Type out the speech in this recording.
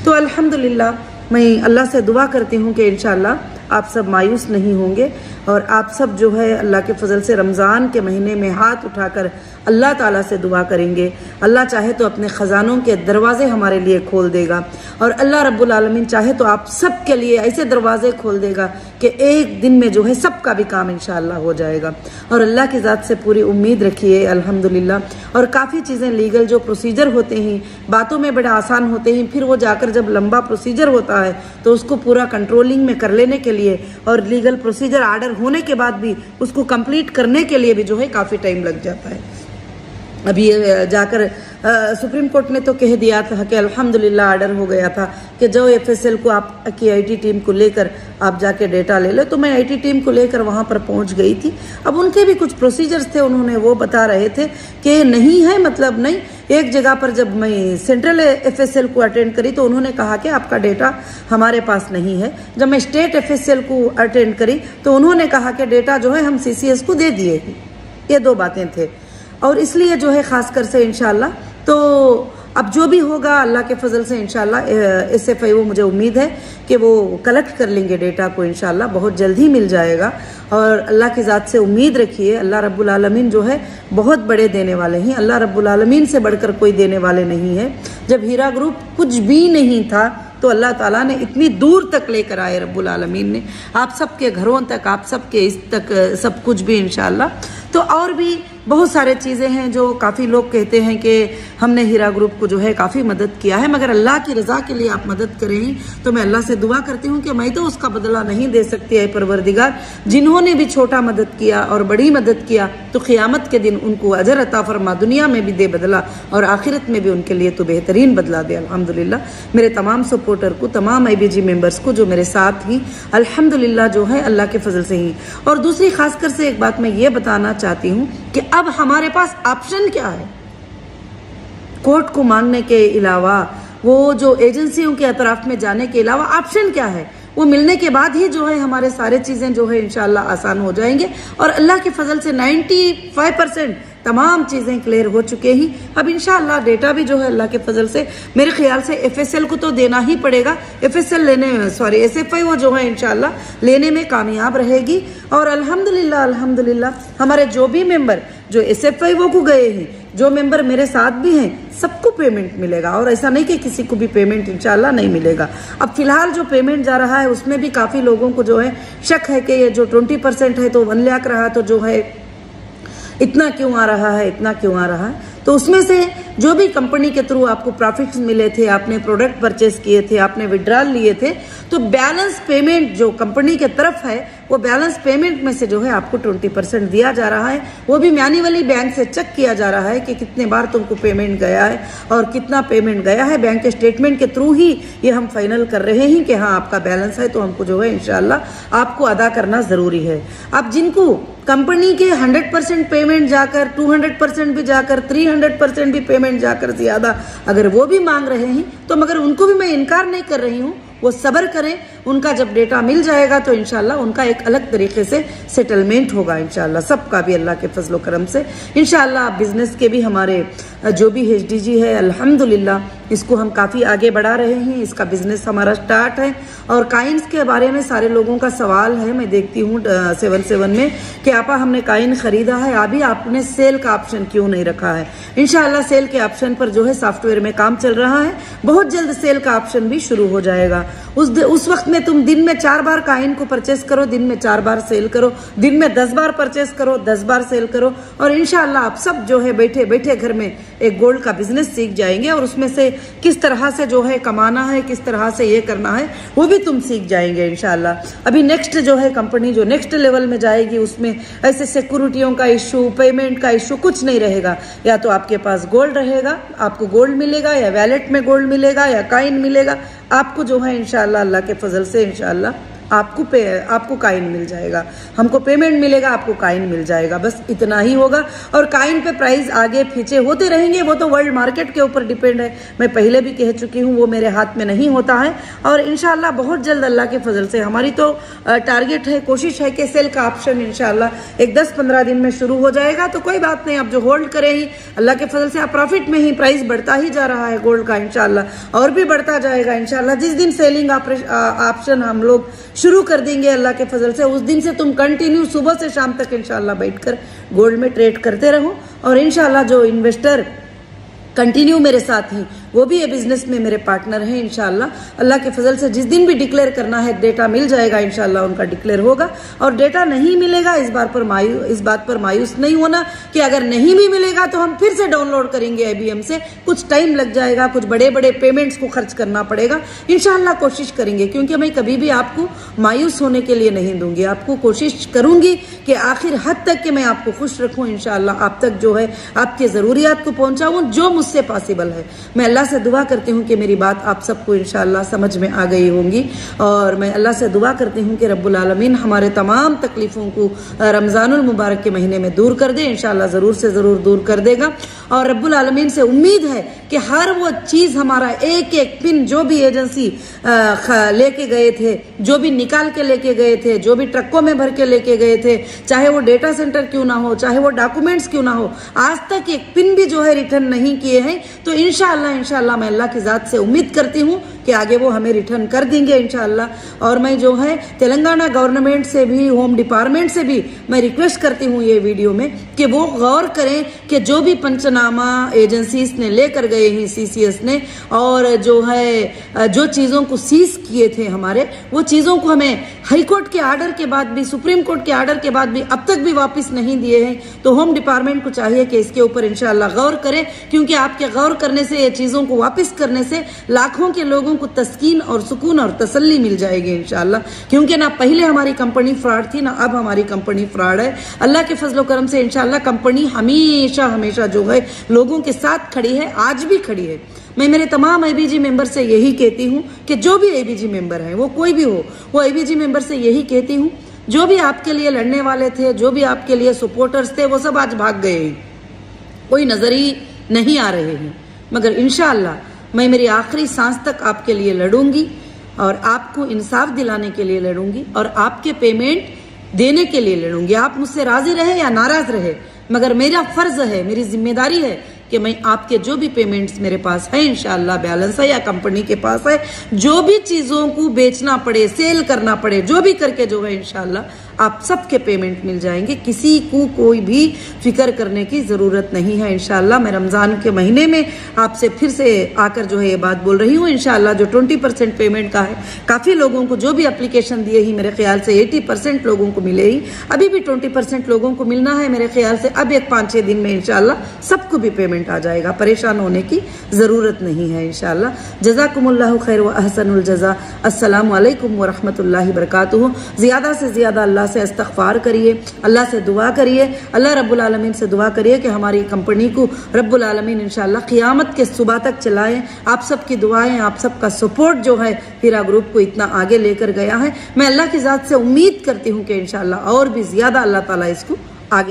तो अल्हम्दुलिल्लाह मैं अल्लाह से दुआ करती हूँ कि इंशाअल्लाह आप सब मायूस नहीं होंगे और आप सब जो है अल्लाह के फजल से रमज़ान के महीने में हाथ उठाकर अल्लाह ताला से दुआ करेंगे। अल्लाह चाहे तो अपने ख़जानों के दरवाज़े हमारे लिए खोल देगा और अल्लाह रब्बुल आलमीन चाहे तो आप सब के लिए ऐसे दरवाज़े खोल देगा कि एक दिन में जो है सबका भी काम इंशाअल्लाह हो जाएगा। और अल्लाह की ज़ात से पूरी उम्मीद रखिए अल्हम्दुलिल्लाह। और काफ़ी चीज़ें लीगल जो प्रोसीजर होते हैं बातों में बड़ा आसान होते हैं, फिर वो जाकर जब लंबा प्रोसीजर होता है तो उसको पूरा कंट्रोलिंग में कर लेने के लिए और लीगल प्रोसीजर आर्डर होने के बाद भी उसको कंप्लीट करने के लिए भी जो है काफ़ी टाइम लग जाता है। अभी जाकर सुप्रीम कोर्ट ने तो कह दिया था कि अल्हम्दुलिल्लाह आर्डर हो गया था कि जो एफएसएल को आपकी आईटी टीम को लेकर आप जाके डेटा ले लो। तो मैं आईटी टीम को लेकर वहाँ पर पहुँच गई थी। अब उनके भी कुछ प्रोसीजर्स थे, उन्होंने वो बता रहे थे कि नहीं है, मतलब नहीं। एक जगह पर जब मैं सेंट्रल एफएसएल को अटेंड करी तो उन्होंने कहा कि आपका डेटा हमारे पास नहीं है। जब मैं स्टेट एफएसएल को अटेंड करी तो उन्होंने कहा कि डेटा जो है हम सीसीएस को दे दिए। ये दो बातें थे और इसलिए जो है ख़ासकर से इंशाल्लाह तो अब जो भी होगा अल्लाह के फजल से इंशाल्लाह SFIO मुझे उम्मीद है कि वो कलेक्ट कर लेंगे डेटा को, इंशाल्लाह बहुत जल्द ही मिल जाएगा। और अल्लाह की ज़ात से उम्मीद रखिए, अल्लाह रब्बुल आलमीन जो है बहुत बड़े देने वाले हैं। अल्लाह रब्बुल आलमीन से बढ़कर कोई देने वाले नहीं है। जब हीरा ग्रुप कुछ भी नहीं था तो अल्लाह ताला ने इतनी दूर तक लेकर आए रब्बुल आलमीन ने, आप सबके घरों तक, आप सबके इस तक सब कुछ भी इंशाल्लाह। तो और भी बहुत सारे चीज़ें हैं जो काफ़ी लोग कहते हैं कि हमने हीरा ग्रुप को जो है काफ़ी मदद किया है, मगर अल्लाह की रज़ा के लिए आप मदद करें तो मैं अल्लाह से दुआ करती हूँ कि मैं तो उसका बदला नहीं दे सकती है परवरदिगार। जिन्होंने भी छोटा मदद किया और बड़ी मदद किया तो क़ियामत के दिन उनको अजर अता फरमा, दुनिया में भी दे बदला और आखिरत में भी उनके लिए तो बेहतरीन बदला दे अल्हम्दुलिल्लाह। मेरे तमाम सपोर्टर को, तमाम IBG मेंबर्स को जो मेरे साथ ही अल्हम्दुलिल्लाह जो है अल्लाह के फजल से ही। और दूसरी खासकर से एक बात मैं ये बताना चाहती हूँ कि अब हमारे पास ऑप्शन क्या है। कोर्ट को मांगने के अलावा, वो जो एजेंसियों के अतराफ में जाने के अलावा ऑप्शन क्या है, वो मिलने के बाद ही जो है हमारे सारे चीज़ें जो है इंशाल्लाह आसान हो जाएंगे। और अल्लाह के फजल से 95% तमाम चीज़ें क्लियर हो चुके ही। अब इंशाअल्लाह डेटा भी जो है अल्लाह के फजल से मेरे ख्याल से FSL को तो देना ही पड़ेगा। SFIO जो है इंशाअल्लाह लेने में कामयाब रहेगी। और अल्हम्दुलिल्लाह हमारे जो भी मेंबर जो SFIO को गए हैं, जो मेंबर मेरे साथ भी हैं, सबको पेमेंट मिलेगा। और ऐसा नहीं कि किसी को भी पेमेंट इंशाअल्लाह नहीं मिलेगा। अब फिलहाल जो पेमेंट जा रहा है उसमें भी काफ़ी लोगों को जो है शक है कि ये जो 20% है तो 1 लाख रहा तो जो है इतना क्यों आ रहा है, इतना क्यों आ रहा है। तो उसमें से जो भी कंपनी के थ्रू आपको प्रॉफिट्स मिले थे, आपने प्रोडक्ट परचेस किए थे, आपने विड्रॉल लिए थे, तो बैलेंस पेमेंट जो कंपनी के तरफ है वो बैलेंस पेमेंट में से जो है आपको 20% दिया जा रहा है। वो भी मैन्युअली बैंक से चेक किया जा रहा है कि कितने बार तुमको पेमेंट गया है और कितना पेमेंट गया है। बैंक के स्टेटमेंट के थ्रू ही ये हम फाइनल कर रहे हैं कि हाँ आपका बैलेंस है, तो हमको जो है इंशाल्लाह आपको अदा करना ज़रूरी है। अब जिनको कंपनी के 100% पेमेंट जाकर 200% भी जाकर 300% भी पेमेंट जाकर ज़्यादा अगर वो भी मांग रहे हैं तो मगर उनको भी मैं इनकार नहीं कर रही हूँ, वो सब्र करें। उनका जब डेटा मिल जाएगा तो इंशाल्लाह उनका एक अलग तरीके से सेटलमेंट होगा इंशाल्लाह, सबका भी अल्लाह के फजलो करम से इंशाल्लाह। बिजनेस के भी हमारे जो भी HDG है अल्हम्दुलिल्लाह इसको हम काफ़ी आगे बढ़ा रहे हैं। इसका बिजनेस हमारा स्टार्ट है। और काइंस के बारे में सारे लोगों का सवाल है, मैं देखती हूँ 77 में कि आपा हमने काइन ख़रीदा है, अभी आपने सेल का ऑप्शन क्यों नहीं रखा है। इंशाल्लाह सेल के ऑप्शन पर जो है सॉफ्टवेयर में काम चल रहा है, बहुत जल्द सेल का ऑप्शन भी शुरू हो जाएगा। उस वक्त में तुम दिन में 4 बार काइन को परचेस करो, दिन में 4 बार सेल करो, दिन में 10 बार परचेस करो, 10 बार सेल करो। और इंशाल्लाह आप सब जो है बैठे बैठे घर में एक गोल्ड का बिजनेस सीख जाएंगे और उसमें से किस तरह से जो है कमाना है, किस तरह से ये करना है, वो भी तुम सीख जाएंगे इंशाल्लाह। अभी नेक्स्ट जो है कंपनी जो नेक्स्ट लेवल में जाएगी उसमें ऐसे सिक्योरिटियों का इशू, पेमेंट का इशू कुछ नहीं रहेगा। या तो आपके पास गोल्ड रहेगा, आपको गोल्ड मिलेगा, या वैलेट में गोल्ड मिलेगा, या काइन मिलेगा, आपको जो है इंशाल्लाह अल्लाह के फजल से इंशाल्लाह आपको काइन मिल जाएगा, हमको पेमेंट मिलेगा, आपको काइन मिल जाएगा, बस इतना ही होगा। और काइन पे प्राइस आगे पीछे होते रहेंगे, वो तो वर्ल्ड मार्केट के ऊपर डिपेंड है। मैं पहले भी कह चुकी हूँ, वो मेरे हाथ में नहीं होता है। और इंशाल्लाह बहुत जल्द अल्लाह के फजल से हमारी तो टारगेट है, कोशिश है कि सेल का ऑप्शन इंशाल्लाह एक 10-15 दिन में शुरू हो जाएगा। तो कोई बात नहीं, आप जो होल्ड करें ही अल्लाह के फजल से आप प्रॉफिट में ही, प्राइस बढ़ता ही जा रहा है गोल्ड का इंशाल्लाह, और भी बढ़ता जाएगा इंशाल्लाह। जिस दिन सेलिंग ऑप्शन हम लोग शुरू कर देंगे अल्लाह के फजल से, उस दिन से तुम कंटिन्यू सुबह से शाम तक इंशाल्लाह बैठकर गोल्ड में ट्रेड करते रहो। और इंशाल्लाह जो इन्वेस्टर कंटिन्यू मेरे साथ हैं, वो भी ये बिजनेस में मेरे पार्टनर हैं इंशाल्लाह। अल्लाह के फजल से जिस दिन भी डिक्लेयर करना है, डेटा मिल जाएगा इंशाल्लाह, उनका डिक्लेयर होगा। और डेटा नहीं मिलेगा इस बात पर मायूस नहीं होना कि अगर नहीं भी मिलेगा तो हम फिर से डाउनलोड करेंगे IBM से, कुछ टाइम लग जाएगा, कुछ बड़े बड़े पेमेंट्स को खर्च करना पड़ेगा। इंशाल्लाह कोशिश करेंगे, क्योंकि मैं कभी भी आपको मायूस होने के लिए नहीं दूंगी। आपको कोशिश करूंगी कि आखिर हद तक कि मैं आपको खुश रखूं इंशाल्लाह, आप तक जो है आपके ज़रूरियात को पहुंचाऊं जो मुझसे पॉसिबल है। मैं अल्लाह से दुआ करती हूँ कि मेरी बात आप सबको इंशाल्लाह समझ में आ गई होंगी। और मैं अल्लाह से दुआ करती हूँ कि रब्बुल आलमीन हमारे तमाम तकलीफ़ों को रमज़ानुल मुबारक के महीने में दूर कर दे। इंशाल्लाह ज़रूर से ज़रूर दूर कर देगा। और रब्बुल आलमीन से उम्मीद है कि हर वो चीज़, हमारा एक एक पिन जो भी एजेंसी लेके गए थे, जो भी निकाल के लेके गए थे, जो भी ट्रकों में भर के लेके गए थे, चाहे वो डेटा सेंटर क्यों ना हो, चाहे वो डॉक्यूमेंट्स क्यों ना हो, आज तक एक पिन भी जो है रिटर्न नहीं किए हैं। तो इंशाल्लाह मैं अल्लाह की ज़ात से उम्मीद करती हूँ कि आगे वो हमें रिटर्न कर देंगे इंशाल्लाह। और मैं जो है तेलंगाना गवर्नमेंट से भी, होम डिपार्टमेंट से भी मैं रिक्वेस्ट करती हूँ ये वीडियो में कि वो गौर करें कि जो भी पंचनामा एजेंसीज ने लेकर गए हैं, CCS ने, और जो है जो चीज़ों को सीज किए थे हमारे, वो चीज़ों को हमें हाई कोर्ट के आर्डर के बाद भी, सुप्रीम कोर्ट के आर्डर के बाद भी अब तक भी वापस नहीं दिए हैं। तो होम डिपार्टमेंट को चाहिए कि इसके ऊपर इंशाल्लाह गौर करें, क्योंकि आपके गौर करने से, ये चीज़ों को वापस करने से लाखों के लोगों को तस्कीन और सुकून और तसल्ली मिल जाएगी इंशाल्लाह। क्योंकि ना पहले हमारी कंपनी फ्रॉड थी, ना अब हमारी कंपनी फ्रॉड है। अल्लाह के फजल करम से इंशाल्लाह कंपनी हमेशा हमेशा जो है लोगों के साथ खड़ी है, आज भी खड़ी है। मैं मेरे तमाम ABG मेंबर से यही कहती हूँ कि जो भी ABG मेंबर हैं, वो कोई भी हो, वो ABG मेंबर से यही कहती हूँ, जो भी आपके लिए लड़ने वाले थे, जो भी आपके लिए सपोर्टर्स थे, वो सब आज भाग गए हैं, कोई नजर ही नहीं आ रहे हैं। मगर इंशाअल्लाह मैं मेरी आखिरी सांस तक आपके लिए लड़ूंगी, और आपको इंसाफ दिलाने के लिए लड़ूंगी, और आपके पेमेंट देने के लिए लड़ूंगी। आप मुझसे राजी रहे या नाराज रहे, मगर मेरा फर्ज है, मेरी जिम्मेदारी है कि मैं आपके जो भी पेमेंट्स मेरे पास है इंशाल्लाह, बैलेंस है या कंपनी के पास है, जो भी चीज़ों को बेचना पड़े, सेल करना पड़े, जो भी करके जो है इंशाल्लाह आप सबके पेमेंट मिल जाएंगे। किसी को कोई भी फिक्र करने की ज़रूरत नहीं है इंशाल्लाह। मैं रमज़ान के महीने में आपसे फिर से आकर जो है ये बात बोल रही हूँ इंशाल्लाह। जो 20% पेमेंट का है, काफ़ी लोगों को जो भी एप्लीकेशन दिए ही, मेरे ख्याल से 80% लोगों को मिले ही, अभी भी 20% लोगों को मिलना है मेरे ख्याल से। अब एक 5-6 दिन में इंशाल्लाह सबको भी पेमेंट आ जाएगा, परेशान होने की ज़रूरत नहीं है इंशाल्लाह। जज़ाकुमुल्लाहु खैर व अहसनुल जज़ा। अस्सलामु अलैकुम व रहमतुल्लाहि व बरकातुहू। ज़्यादा से ज़्यादा अल्लाह से इस्तग़फ़ार करिए, अल्लाह से दुआ करिए, अल्लाह रब्बुल आलमीन से दुआ करिए कि हमारी कंपनी को रब्बुल आलमीन इंशाल्लाह क़ियामत के सुबह तक चलाएं। आप सबकी दुआएं, आप सबका सपोर्ट जो है हीरा ग्रुप को इतना आगे लेकर गया है। मैं अल्लाह की ज़ात से उम्मीद करती हूँ कि इंशाल्लाह और भी ज़्यादा अल्लाह ताला इसको आगे